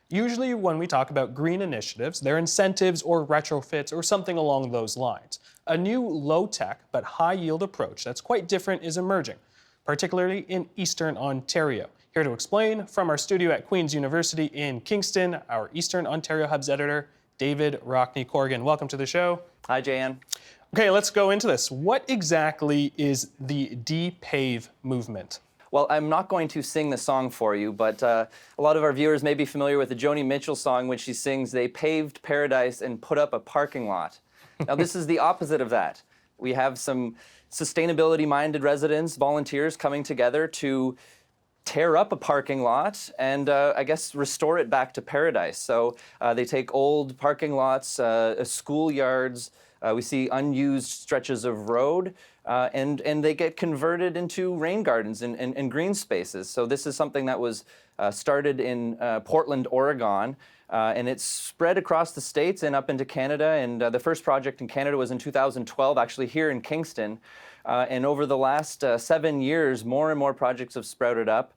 Usually when we talk about green initiatives, they're incentives or retrofits or something along those lines. A new low-tech but high-yield approach that's quite different is emerging, particularly in Eastern Ontario. Here to explain, from our studio at Queen's University in Kingston, our Eastern Ontario Hub's editor, David Rockne Corrigan. Welcome to the show. Hi, Jan. Okay, let's go into this. What exactly is the de-pave movement? Well, I'm not going to sing the song for you, but a lot of our viewers may be familiar with the Joni Mitchell song when she sings, "They paved paradise and put up a parking lot." Now, this is the opposite of that. We have some sustainability-minded residents, volunteers coming together to tear up a parking lot and I guess restore it back to paradise. So they take old parking lots, schoolyards, we see unused stretches of road, and they get converted into rain gardens and green spaces. So this is something that was started in Portland, Oregon, and it's spread across the States and up into Canada. And the first project in Canada was in 2012, actually here in Kingston. And over the last 7 years, more and more projects have sprouted up,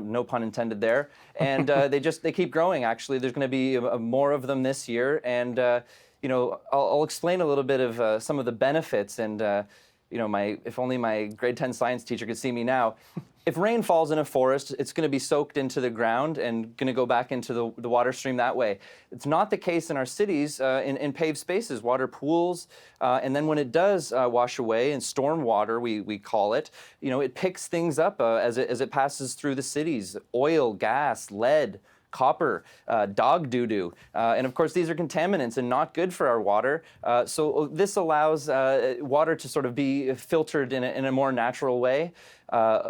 no pun intended there. And they keep growing, actually. There's going to be more of them this year. And you know, I'll explain a little bit of some of the benefits. And you know, if only my grade 10 science teacher could see me now. If rain falls in a forest, it's going to be soaked into the ground and going to go back into the water stream that way. It's not the case in our cities, in paved spaces, water pools, and then when it does wash away, and storm water, we call it, you know, it picks things up as it passes through the cities, oil, gas, lead, copper, dog doo-doo. And of course, these are contaminants and not good for our water. So this allows water to sort of be filtered in a more natural way.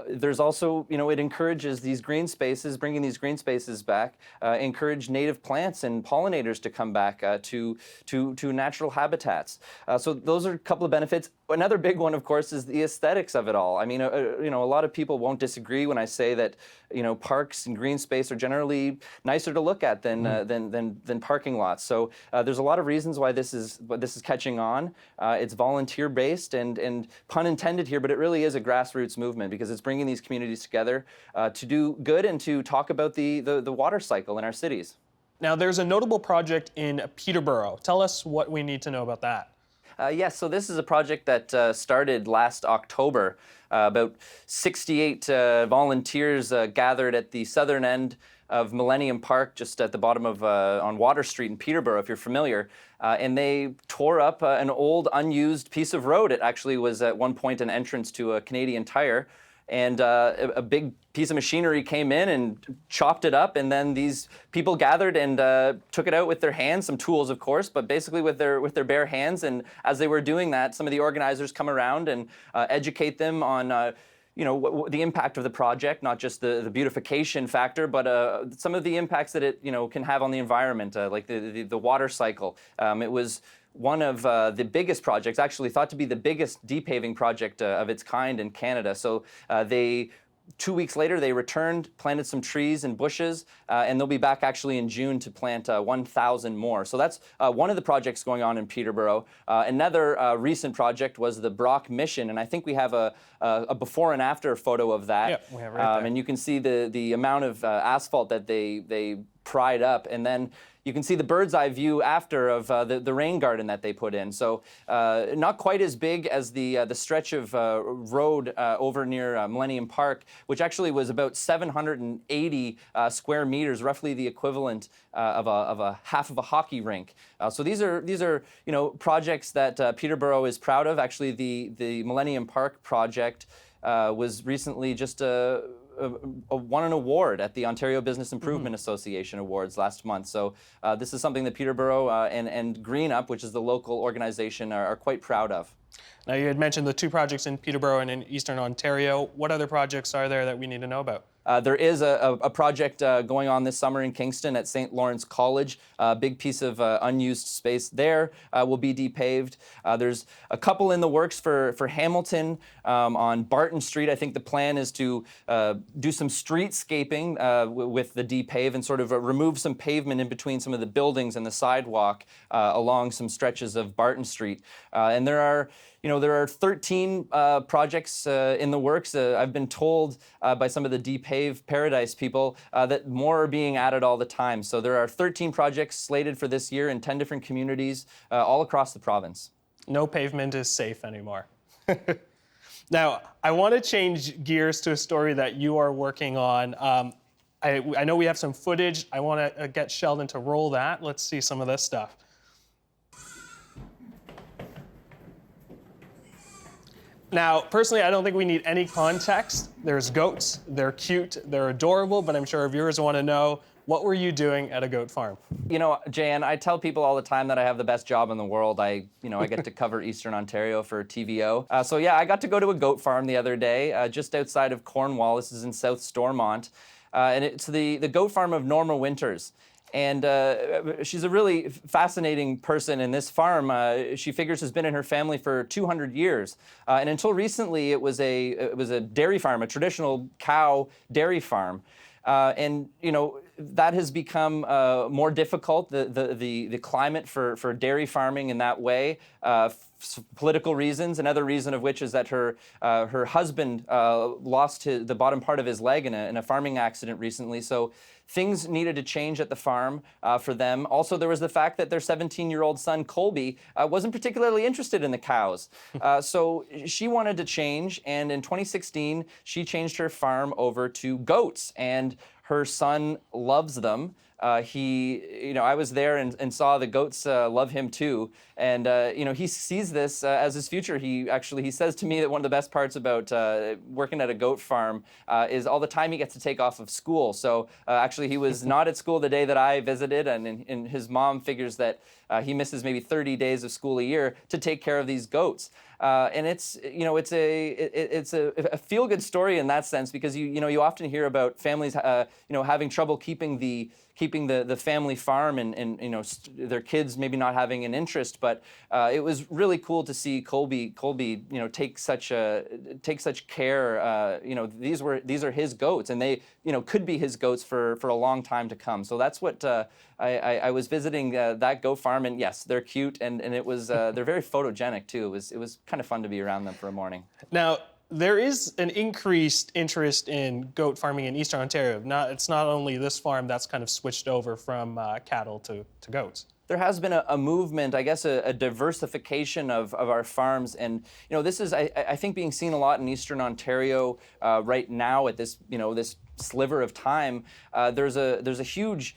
There's also, you know, it encourages these green spaces, bringing these green spaces back, encourage native plants and pollinators to come back to natural habitats. So those are a couple of benefits. Another big one, of course, is the aesthetics of it all. I mean, you know, a lot of people won't disagree when I say that, you know, parks and green space are generally nicer to look at than parking lots. So there's a lot of reasons why this is catching on. It's volunteer based and pun intended here, but it really is a grassroots movement, because it's bringing these communities together to do good and to talk about the water cycle in our cities. Now, there's a notable project in Peterborough. Tell us what we need to know about that. Yes, so this is a project that started last October. About 68 volunteers gathered at the southern end of Millennium Park, just at the bottom of on Water Street in Peterborough, if you're familiar. And they tore up an old unused piece of road. It actually was at one point an entrance to a Canadian Tire. And a big piece of machinery came in and chopped it up, and then these people gathered and took it out with their hands, some tools, of course, but basically with their bare hands. And as they were doing that, some of the organizers come around and educate them on you know, the impact of the project, not just the beautification factor, but some of the impacts that it, you know, can have on the environment, like the water cycle. It was one of the biggest projects, actually thought to be the biggest de-paving project of its kind in Canada. So 2 weeks later, they returned, planted some trees and bushes, and they'll be back actually in June to plant 1,000 more. So that's one of the projects going on in Peterborough. Another recent project was the Brock Mission, and I think we have a before and after photo of that. Yeah, we have it right there. And you can see the amount of asphalt that they pried up, and then you can see the bird's eye view after of the rain garden that they put in. So not quite as big as the stretch of road over near Millennium Park, which actually was about 780 square meters, roughly the equivalent of a half of a hockey rink. So these are you know, projects that Peterborough is proud of. Actually, the Millennium Park project was recently just won an award at the Ontario Business Improvement Association Awards last month. So this is something that Peterborough and Green Up, which is the local organization, are quite proud of. Now, you had mentioned the two projects in Peterborough and in Eastern Ontario. What other projects are there that we need to know about? There is a project going on this summer in Kingston at St. Lawrence College. A big piece of unused space there will be de-paved. There's a couple in the works for Hamilton on Barton Street. I think the plan is to do some streetscaping with the de-pave and sort of remove some pavement in between some of the buildings and the sidewalk along some stretches of Barton Street. And there are there are 13 projects in the works. I've been told by some of the de-paved paradise people that more are being added all the time. So there are 13 projects slated for this year in 10 different communities all across the province. No pavement is safe anymore. Now, I want to change gears to a story that you are working on. I know we have some footage. I want to get Sheldon to roll that. Let's see some of this stuff. Now, personally, I don't think we need any context. There's goats. They're cute. They're adorable, but I'm sure our viewers want to know, what were you doing at a goat farm? Jan, I tell people all the time that I have the best job in the world. I get to cover Eastern Ontario for TVO. So yeah, I got to go to a goat farm the other day, just outside of Cornwall. This is in South Stormont. And it's the goat farm of Norma Winters. And she's a really fascinating person in this farm. She figures has been in her family for 200 years. And until recently, it was a dairy farm, a traditional cow dairy farm. And that has become more difficult. The climate for dairy farming in that way, political reasons. Another reason of which is that her husband lost the bottom part of his leg in a farming accident recently. So things needed to change at the farm for them. Also, there was the fact that their 17-year-old son, Colby, wasn't particularly interested in the cows. So she wanted to change, and in 2016, she changed her farm over to goats, and her son loves them. I was there and saw the goats love him too. And, he sees this as his future. He says to me that one of the best parts about working at a goat farm is all the time he gets to take off of school. So actually he was not at school the day that I visited, and his mom figures that he misses maybe 30 days of school a year to take care of these goats. And it's a feel-good story in that sense, because you often hear about families having trouble keeping the family farm and their kids maybe not having an interest. But it was really cool to see Colby take such care. These are his goats, and they could be his goats for a long time to come. So that's what I was visiting that goat farm, and yes, they're cute, and it was they're very photogenic too. It was kind of fun to be around them for a morning. Now, there is an increased interest in goat farming in Eastern Ontario. It's not only this farm that's kind of switched over from cattle to goats. There has been a movement, I guess, a diversification of our farms, and this is I think being seen a lot in Eastern Ontario right now at this this sliver of time. There's a huge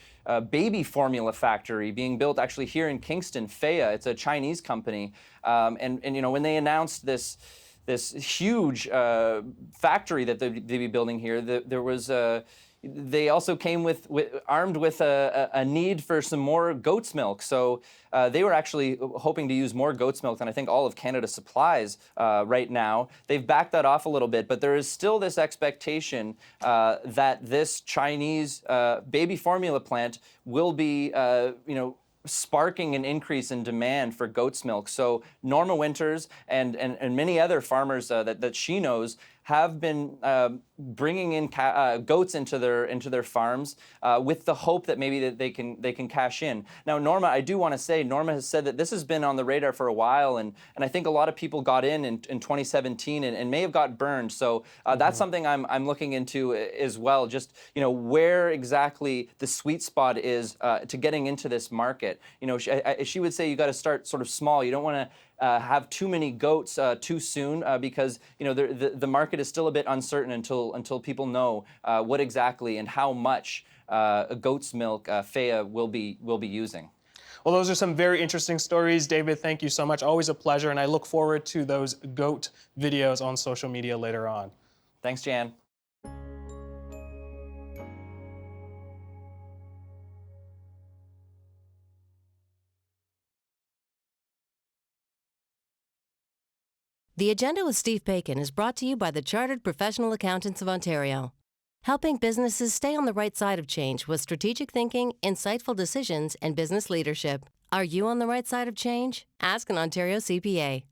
baby formula factory being built actually here in Kingston, Faya. It's a Chinese company, and when they announced this huge factory that they'd be building here, there was they also came armed with a need for some more goat's milk. So they were actually hoping to use more goat's milk than I think all of Canada supplies right now. They've backed that off a little bit, but there is still this expectation that this Chinese baby formula plant will be, sparking an increase in demand for goat's milk. So Norma Winters and many other farmers that she knows have been bringing in goats into their farms with the hope that maybe that they can cash in. Now, Norma, I do want to say, Norma has said that this has been on the radar for a while, and I think a lot of people got in 2017 and may have got burned. So that's something I'm looking into as well. Just where exactly the sweet spot is to getting into this market. She would say you got to start sort of small. You don't want to have too many goats too soon because the market is still a bit uncertain until people know what exactly and how much goat's milk Faya will be using. Well, those are some very interesting stories. David, thank you so much. Always a pleasure, and I look forward to those goat videos on social media later on. Thanks, Jan. The Agenda with Steve Paikin is brought to you by the Chartered Professional Accountants of Ontario, helping businesses stay on the right side of change with strategic thinking, insightful decisions, and business leadership. Are you on the right side of change? Ask an Ontario CPA.